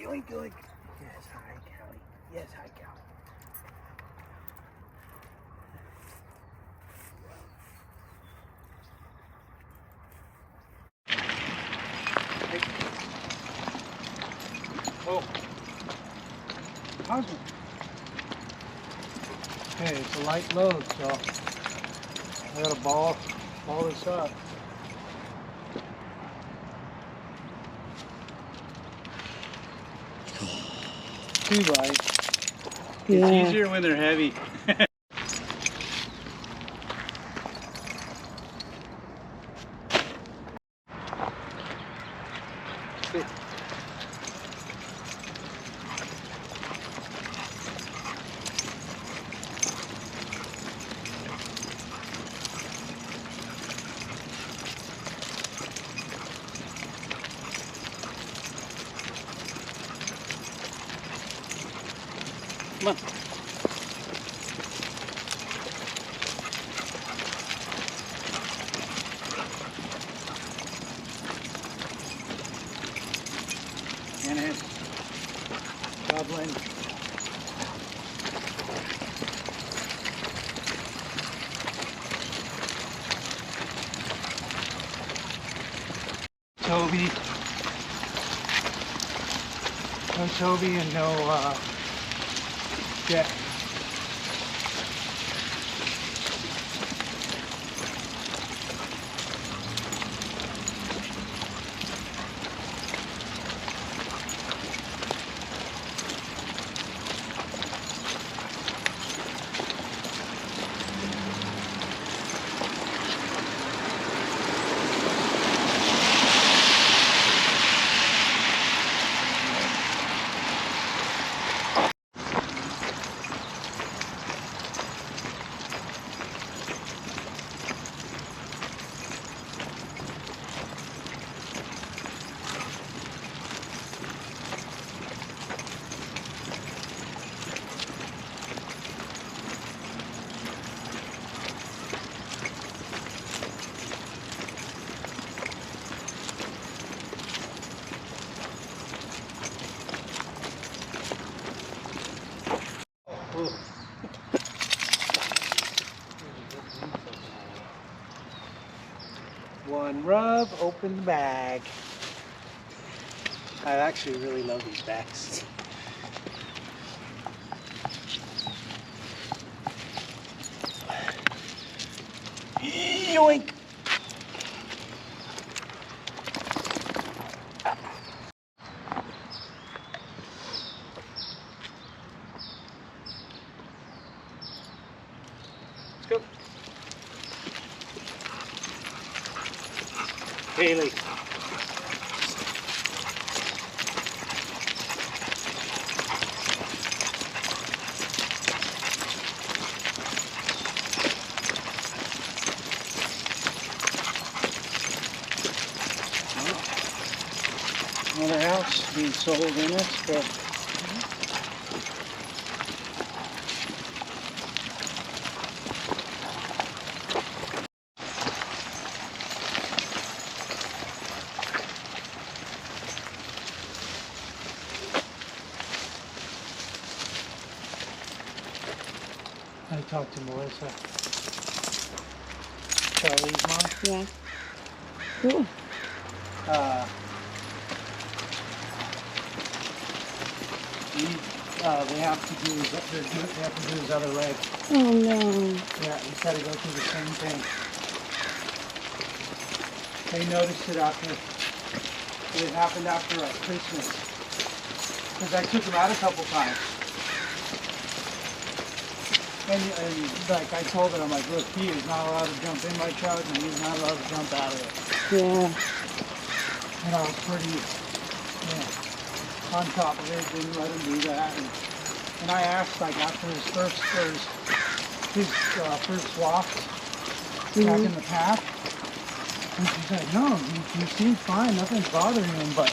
Yoink, yoink. Yes, hi, Callie. Yes, hi, Callie. Oh. Awesome. Okay, it's a light load, so I gotta ball this up. Too light. Yeah. It's easier when they're heavy. Come on. And it's goblin. Toby. No Toby and no Jet. One rub, open the bag. I actually really love these bags. Yoink! Let's go. Haley. Another house being sold in it, but I talked to Melissa, Charlie's mom. Yeah. Cool. They have to do his other leg. Oh no. Yeah, he's got to go through the same thing. They noticed it it happened after Christmas. Because I took him out a couple times. And like I told him, I'm like, look, he is not allowed to jump in my truck and he's not allowed to jump out of it. Yeah. And I was pretty, on top of it, didn't let him do that. And I asked, like, after his first swap back in the path, and she said, no, he seemed fine, nothing's bothering him, but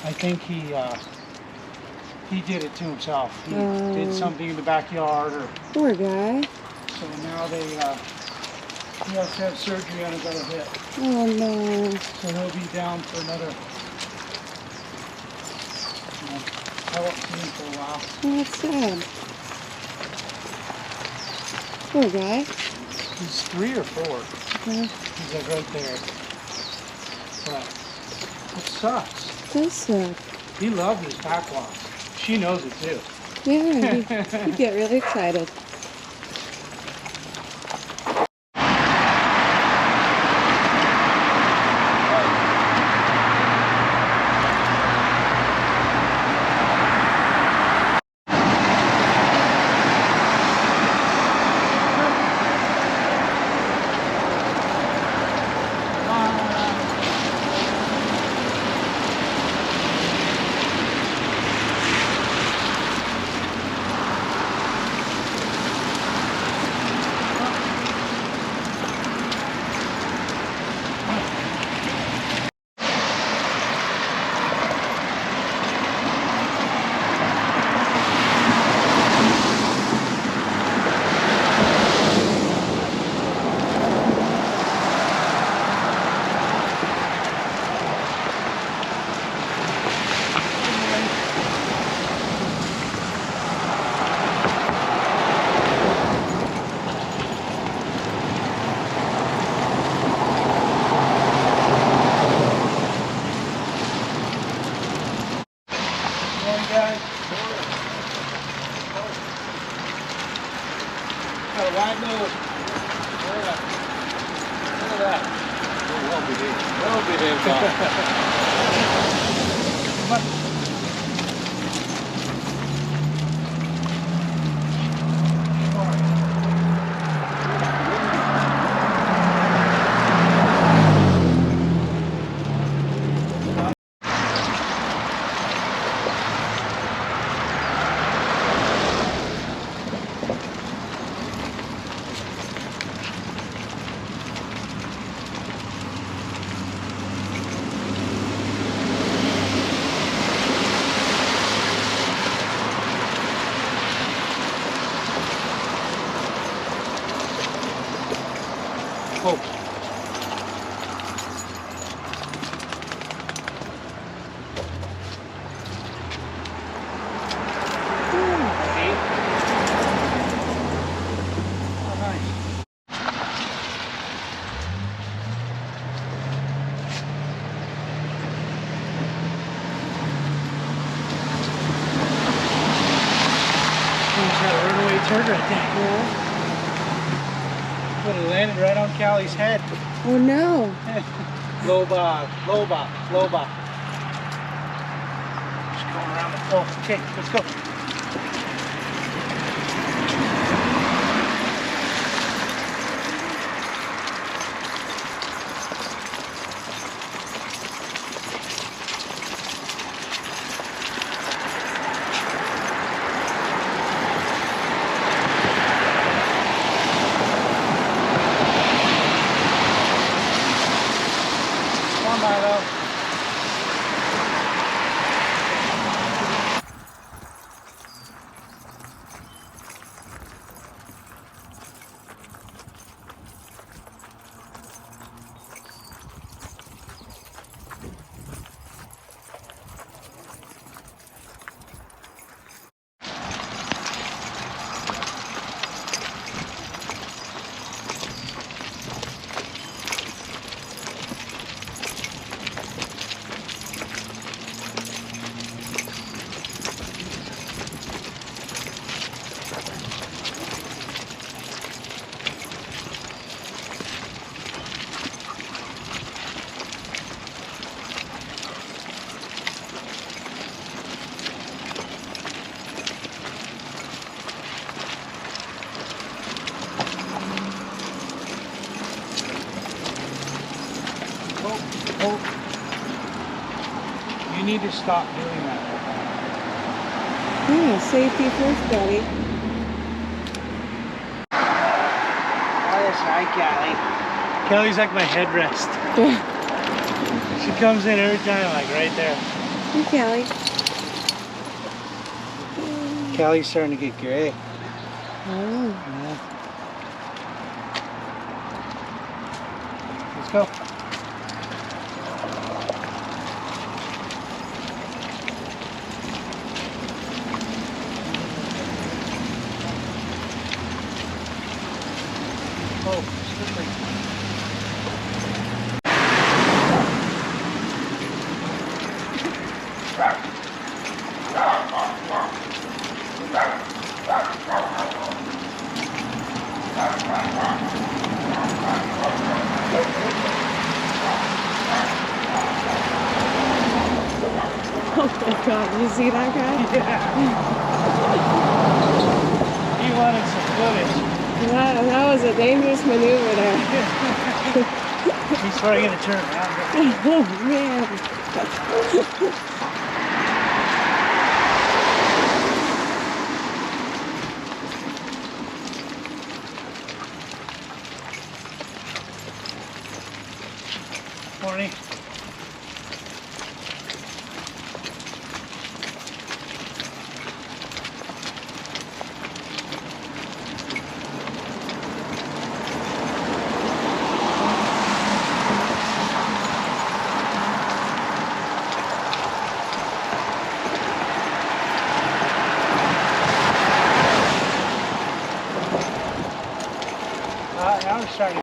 I think he did it to himself. He did something in the backyard, or poor guy. so now he has to have surgery on his other hip. Oh no. So he'll be down for another. won't see him for a while. Oh, that's sad. Poor guy. He's 3 or 4. Okay. He's like right there. But it sucks. It does suck. He loves his pack walks. She knows it too. Yeah, you get really excited. Got a wide nose. Look at that. Well behaved dog. Come on. Oh. Turd right there. Yeah. Would have landed right on Callie's head. Oh no. Low bob, low bob, low bob. Just going around the pole. Okay, let's go. Milo. Oh, you need to stop doing that. Yeah, safety first, buddy. Oh, that's right, Callie. Callie's like my headrest. She comes in every time, like right there. Hey, Callie. Callie's starting to get gray. Oh. Yeah. Let's go. slow, slippery. Oh my God, you see that guy? Yeah. He wanted some footage. That was a dangerous maneuver there. He's probably gonna turn around. Oh man. Morning. Now we're starting.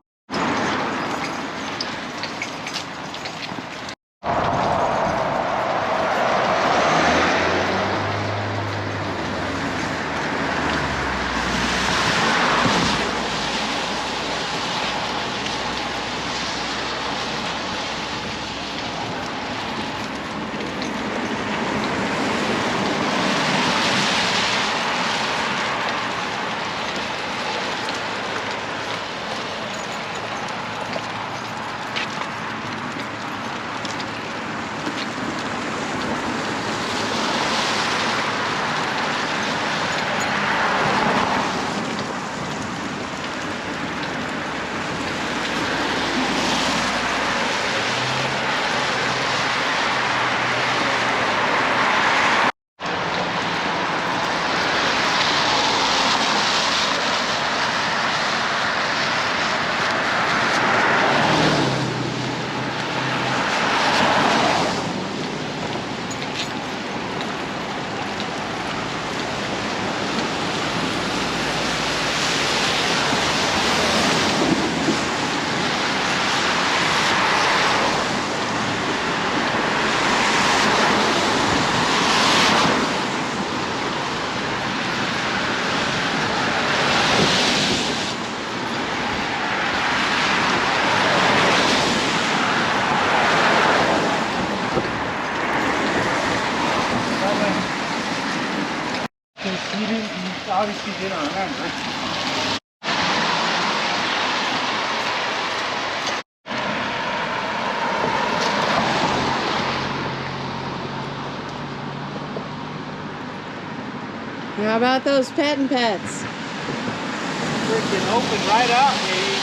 He obviously didn't remember. How about those pets? Freaking open right out, baby.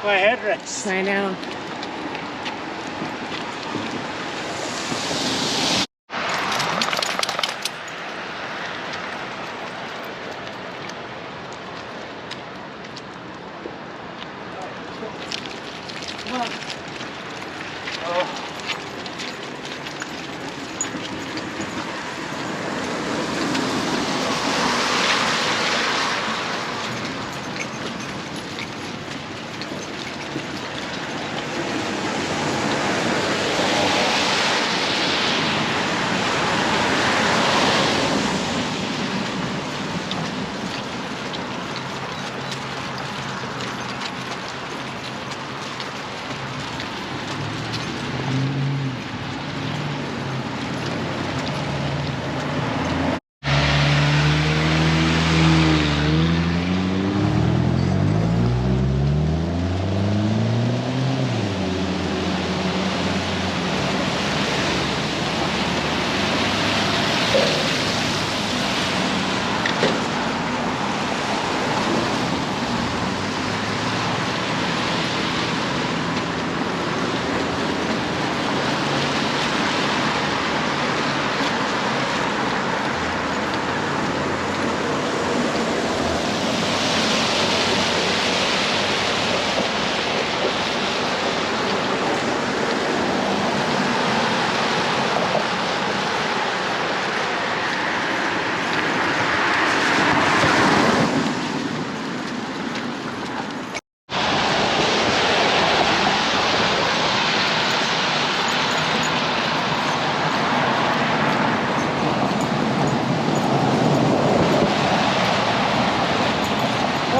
My headrest. I know. Come on. Oh.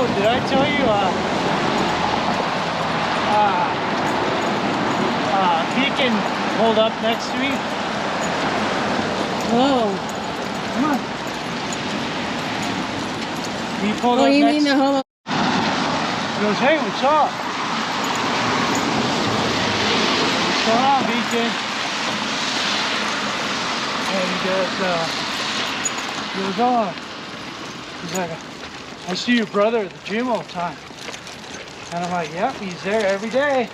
Oh, did I tell you, he can hold up next to me? Oh. Come on. He pulled Oh, up you next. mean the homo? He goes, hey, what's up? What's going on, Beacon? And he goes, oh. He's like, I see your brother at the gym all the time. And I'm like, yep, he's there every day.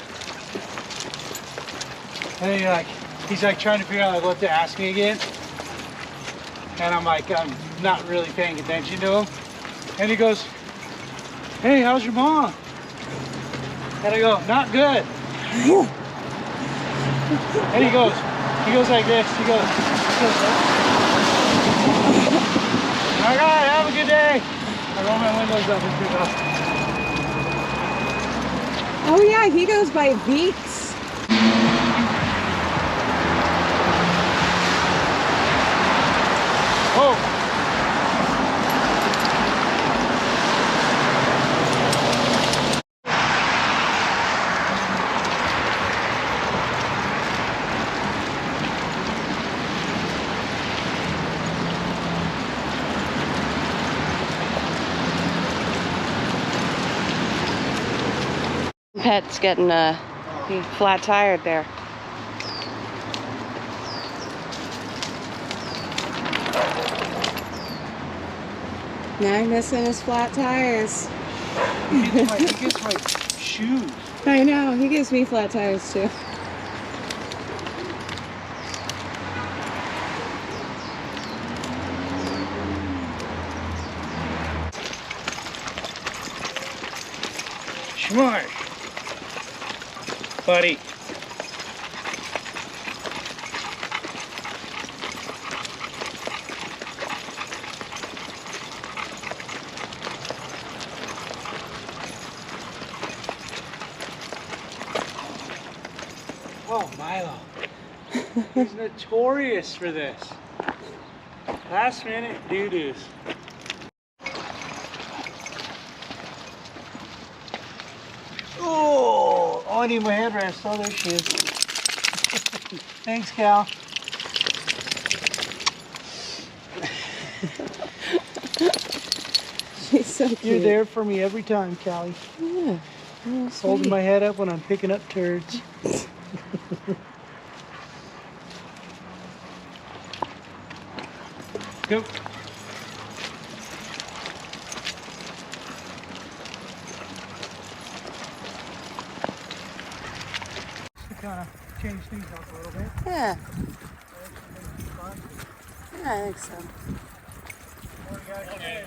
And he's like trying to figure out like what to ask me again. And I'm like, I'm not really paying attention to him. And he goes, hey, how's your mom? And I go, not good. And he goes like this. He goes, all right, have a good day. I roll my windows up and pick up. Oh yeah, he goes by Beats. Oh. Pet's getting he flat tired there. Magnus and his flat tires. He gets my shoes. I know, he gives me flat tires too. Smart. Buddy. Oh, Milo. He's notorious for this. Last minute doo-doos. Oh, I need my headrest. Oh, there she is. Thanks, Cal. She's so cute. You're there for me every time, Callie. Yeah. Oh, Holding my head up when I'm picking up turds. Go. To kind of change things up a little bit. Yeah. Yeah, I think so. Okay.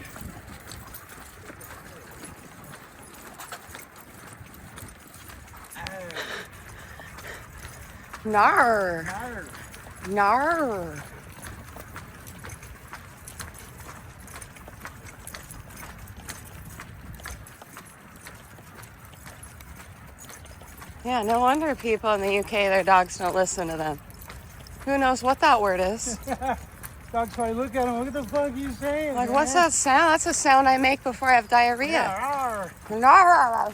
Nar. Nar. Yeah, no wonder people in the UK, their dogs don't listen to them. Who knows what that word is? Dog's probably look at him. What the fuck you saying? Like, man? what's that sound? That's a sound I make before I have diarrhea. Yeah, Nar.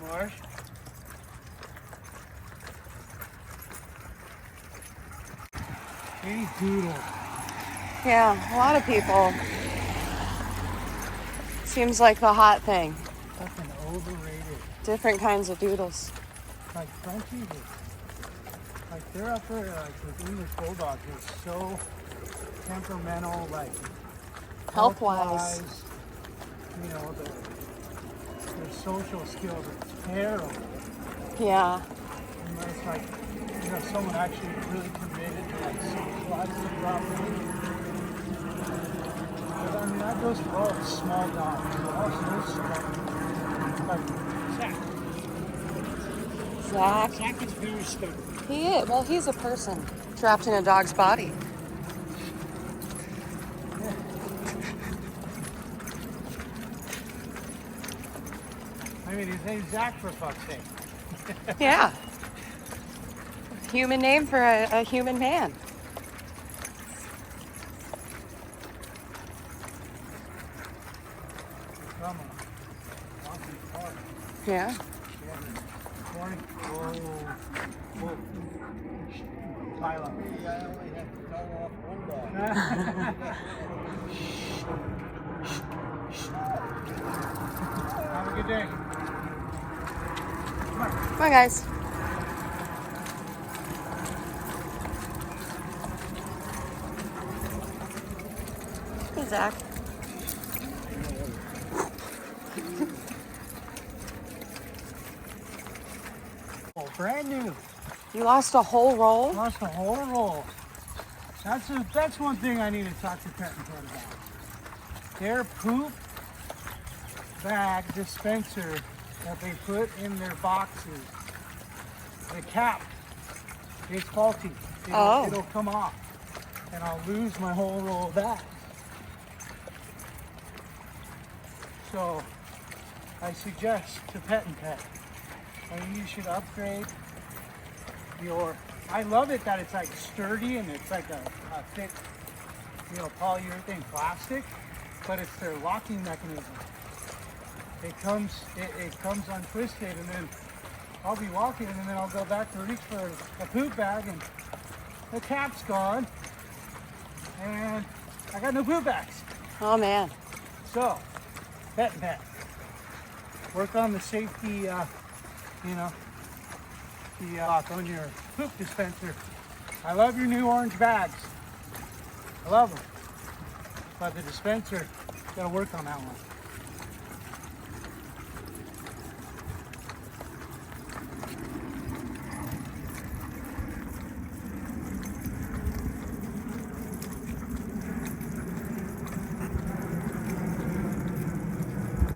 Marsh. Hey, doodle. Yeah, a lot of people. Seems like the hot thing. Fucking overrated. Different kinds of doodles. Like Frenchies, like they're up there. Like with English bulldogs, they're so temperamental. Like Health-wise. you know, their social skills are terrible. Yeah. Unless like you have someone actually really committed to like socialize them properly. But I mean that goes for all the small dogs. But also like Zach. Zach. Zach is very stubborn. He is. Well, he's a person trapped in a dog's body. I mean, his name's Zach for fuck's sake. Yeah. Human name for a human man. Come on. Awesome car. Yeah. Morning. Whoa. Whoa. Tyler. I only have to tell off one dog. Have a good day. Come on. Come on, guys. Hey, Zach. Oh, brand new. You lost a whole roll? Lost a whole roll. That's one thing I need to talk to Pet and Pet about. Their poop bag dispenser that they put in their boxes, the cap is faulty. It'll come off, and I'll lose my whole roll of that. So I suggest to Pet and Pet, maybe you should upgrade your. I love it that it's like sturdy and it's like a thick, polyurethane plastic, but it's their locking mechanism. It comes untwisted, and then I'll be walking, and then I'll go back to reach for a poop bag, and the cap's gone, and I got no poop bags. Oh, man. So, Pet and Pet, work on the safety, the lock on your poop dispenser. I love your new orange bags. I love them. But the dispenser, gotta work on that one.